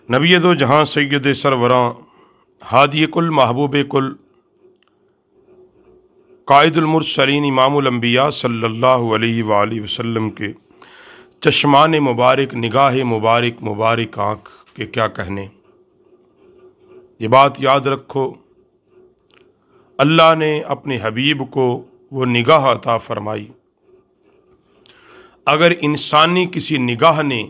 नबी दो जहाँ सैयद सरवरां हादी कुल महबूब कुल कायदुल मुरसलीन इमामुल अंबिया सल्लल्लाहु अलैहि वसल्लम के चश्मान मुबारक निगाह मुबारक मुबारक आँख के क्या कहने। ये बात याद रखो, अल्लाह ने अपने हबीब को वो निगाह अता फरमाई। अगर इंसानी किसी निगाह ने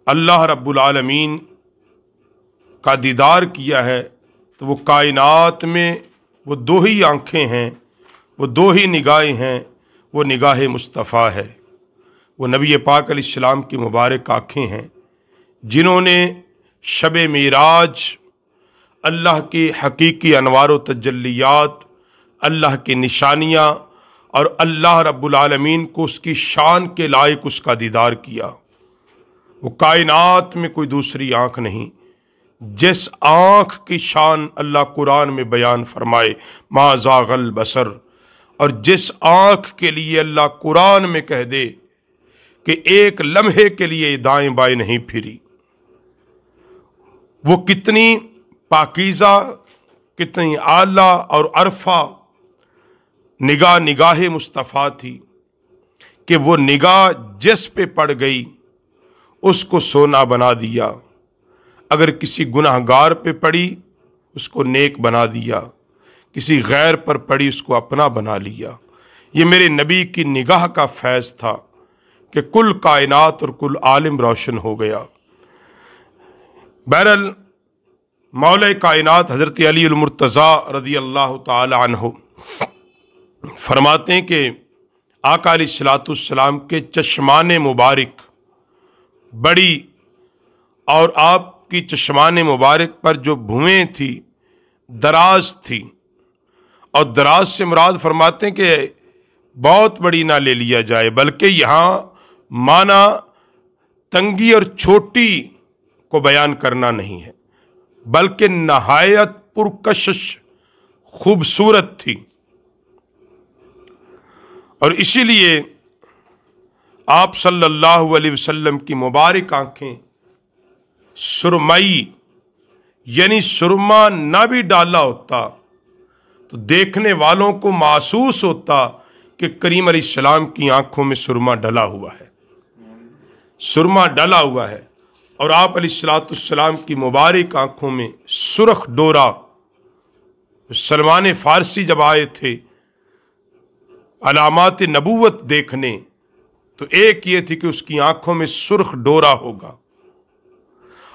अल्लाह रब्बुल आलमीन का दीदार किया है तो वो कायनात में वो दो ही आँखें हैं, वो दो ही निगाहें हैं। वो निगाह मुस्तफ़ा है, वो नबी पाक अलैहिस्सलाम की मुबारक आँखें हैं जिन्होंने शब मेराज अल्लाह के हकीकी अनवार व तजल्लियात, अल्लाह की निशानियाँ और अल्लाह रब्बुल आलमीन को उसकी शान के लायक उसका दीदार किया। वो कायनात में कोई दूसरी आँख नहीं। जिस आँख की शान अल्लाह कुरान में बयान फरमाए मा ज़ाग़ल बसर, और जिस आँख के लिए अल्लाह कुरान में कह दे कि एक लम्हे के लिए दाएं बाएं नहीं फिरी, वो कितनी पाकीज़ा, कितनी आला और अरफा निगाह मुस्तफ़ा थी कि वो निगाह जिस पे पड़ गई उसको सोना बना दिया। अगर किसी गुनाहगार पे पड़ी उसको नेक बना दिया, किसी गैर पर पड़ी उसको अपना बना लिया। ये मेरे नबी की निगाह का फैज़ था कि कुल कायनात और कुल आलिम रोशन हो गया। बहरल मौला कायनात हज़रत अली मुर्तज़ा रज़ी अल्लाह ताला अन्हु फरमाते हैं कि आका अलैहिस्सलाम के चश्माने मुबारक बड़ी, और आपकी चश्माने मुबारक पर जो भुएं थी दराज थी, और दराज से मुराद फरमाते हैं कि बहुत बड़ी ना ले लिया जाए, बल्कि यहाँ माना तंगी और छोटी को बयान करना नहीं है, बल्कि नहायत पुरकशिश खूबसूरत थी। और इसीलिए आप सल्लल्लाहु अलैहि वसल्लम की मुबारक आंखें सुरमई, यानी सुरमा ना भी डाला होता तो देखने वालों को महसूस होता कि करीम अलैहिस्सलाम की आंखों में सुरमा डला हुआ है, सुरमा डला हुआ है। और आप अलैहिस्सलाम की मुबारक आंखों में सुर्ख डोरा, सलमान फारसी जब आए थे अलामात नबूवत देखने, तो एक ये थी कि उसकी आंखों में सुर्ख डोरा होगा।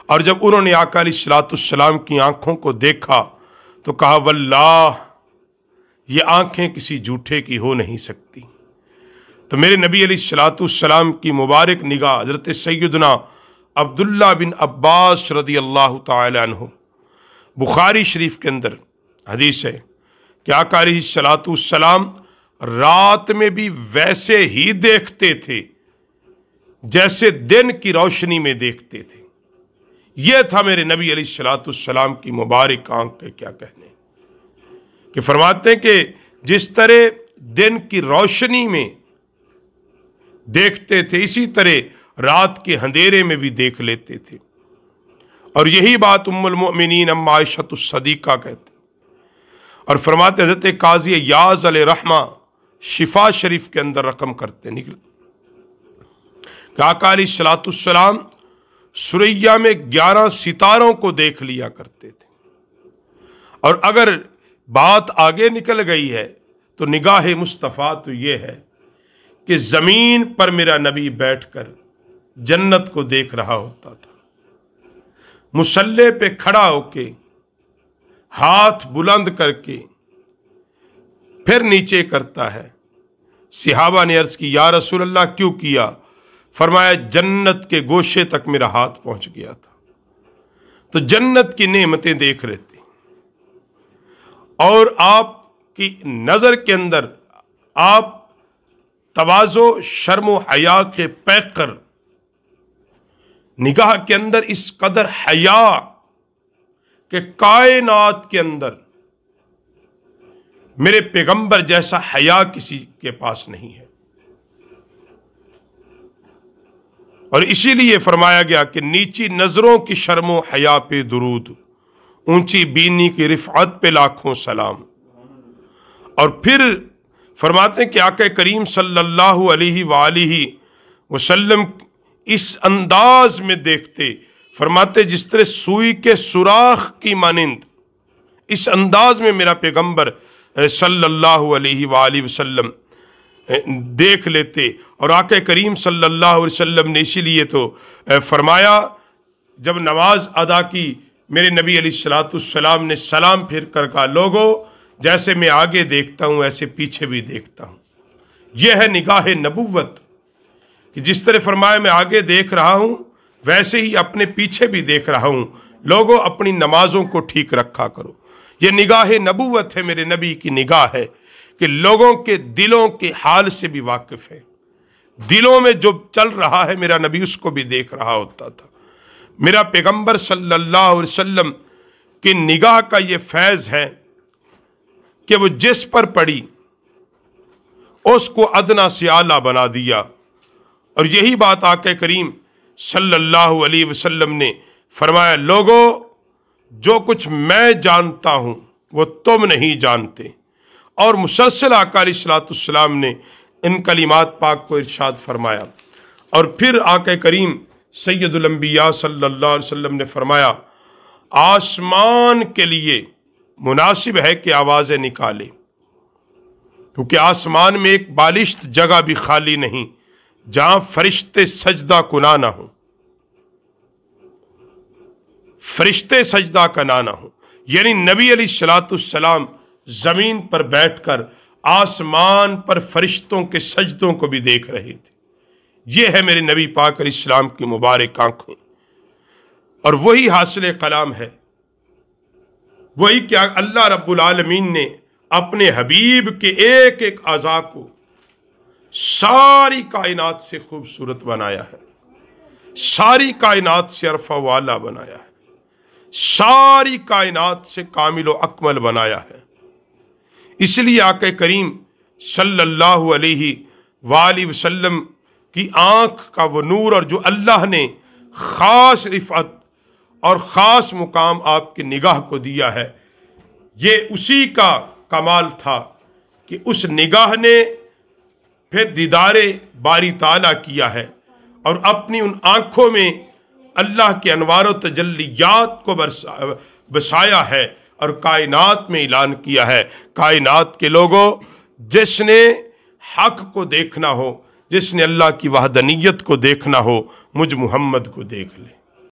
और जब उन्होंने आका अलैहिस्सलाम की आंखों को देखा तो कहा वल्लाह ये आंखें किसी झूठे की हो नहीं सकती। तो मेरे नबी अलैहिस्सलाम की मुबारक निगाह हज़रत सैयदना अब्दुल्ला बिन अब्बास रज़ी अल्लाह ताला अन्हु, बुखारी शरीफ के अंदर हदीस है कि आका अलैहिस्सलाम रात में भी वैसे ही देखते थे जैसे दिन की रोशनी में देखते थे। यह था मेरे नबी अलैहिस्सलाम की मुबारक आंख के क्या कहने, कि फरमाते हैं कि जिस तरह दिन की रोशनी में देखते थे इसी तरह रात के अंधेरे में भी देख लेते थे। और यही बात उम्मुल मोमिनीन अम्मा आयशतुस सदीका कहते। और फरमाते हज़रत काज़ी याज़ अलैहिर्रहमा शिफा शरीफ के अंदर रकम करते निकले कि आका अलैहिस्सलाम सुरैया में 11 सितारों को देख लिया करते थे। और अगर बात आगे निकल गई है तो निगाह मुस्तफ़ा तो ये है कि ज़मीन पर मेरा नबी बैठकर जन्नत को देख रहा होता था, मुसल्ले पे खड़ा होके हाथ बुलंद करके फिर नीचे करता है। सिहाबा ने अर्ज की या रसूल अल्लाह क्यों किया? फरमाया जन्नत के गोशे तक मेरा हाथ पहुंच गया था, तो जन्नत की नेमतें देख रहे थे। और आपकी नजर के अंदर आप तवाज़ो शर्म हया के पैकर, निगाह के अंदर इस कदर हया कि कायनात के अंदर मेरे पैगंबर जैसा हया किसी के पास नहीं है। और इसीलिए फरमाया गया कि नीची नजरों की शर्मो हया पे दुरूद, ऊंची बीनी की रिफ़अत पे लाखों सलाम। और फिर फरमाते हैं कि आका करीम सल्लल्लाहु अलैहि वसल्लम इस अंदाज में देखते, फरमाते जिस तरह सुई के सुराख की मानिंद इस अंदाज में मेरा पैगंबर सल्लल्लाहु अलैहि वसल्लम देख लेते। और आका करीम सल्लल्लाहु अलैहि वसल्लम ने इसीलिए तो फरमाया, जब नमाज अदा की मेरे नबी अलैहिस्सलाम ने सलाम फिर कर कहा, लोगो जैसे मैं आगे देखता हूँ ऐसे पीछे भी देखता हूँ। यह है निगाह नबुव्वत कि जिस तरह फरमाया मैं आगे देख रहा हूँ वैसे ही अपने पीछे भी देख रहा हूँ। लोगों अपनी नमाजों को ठीक रखा करो। यह निगाह नबुव्वत है, मेरे नबी की निगाह है कि लोगों के दिलों के हाल से भी वाकिफ है। दिलों में जो चल रहा है मेरा नबी उसको भी देख रहा होता था। मेरा पैगंबर सल्लल्लाहु अलैहि वसल्लम की निगाह का ये फैज है कि वो जिस पर पड़ी उसको अदना से आला बना दिया। और यही बात आका करीम सल्लल्लाहु अलैहि वसल्लम ने फरमाया, लोगों जो कुछ मैं जानता हूं वो तुम नहीं जानते। और मुसलसल आका अलैहिस्सलाम ने इन कलिमात पाक को इरशाद फरमाया। और फिर आका करीम सैयदुल अंबिया सल्लल्लाहु अलैहि वसल्लम ने फरमाया, आसमान के लिए मुनासिब है कि आवाज़ें निकाले, क्योंकि आसमान में एक बालिश्त जगह भी खाली नहीं जहां फरिश्ते सजदा कुना ना हो, फरिश्ते सजदा कना ना हो। यानी नबी अलैहिस्सलाम जमीन पर बैठकर आसमान पर फरिश्तों के सजदों को भी देख रहे थे। यह है मेरे नबी पाक अलैहिस्सलाम की मुबारक आंखें। और वही हासिल कलाम है, वही क्या अल्लाह रब्बुल आलमीन ने अपने हबीब के एक एक अज़ा को सारी कायनात से खूबसूरत बनाया है, सारी कायनात से अरफा वाला बनाया है, सारी कायनात से कामिल व अकमल बनाया है। इसलिए आका करीम सल्लल्लाहु अलैहि वसल्लम की आंख का वो नूर, और जो अल्लाह ने खास रिफ़अत और ख़ास मुकाम आपकी निगाह को दिया है, ये उसी का कमाल था कि उस निगाह ने फिर दीदारे बारी ताला किया है और अपनी उन आँखों में अल्लाह के अनवार व तजल्लियात को बसाया है और कायनात में ऐलान किया है, कायनात के लोगों जिसने हक को देखना हो, जिसने अल्लाह की वहदनीयत को देखना हो, मुझ मोहम्मद को देख ले।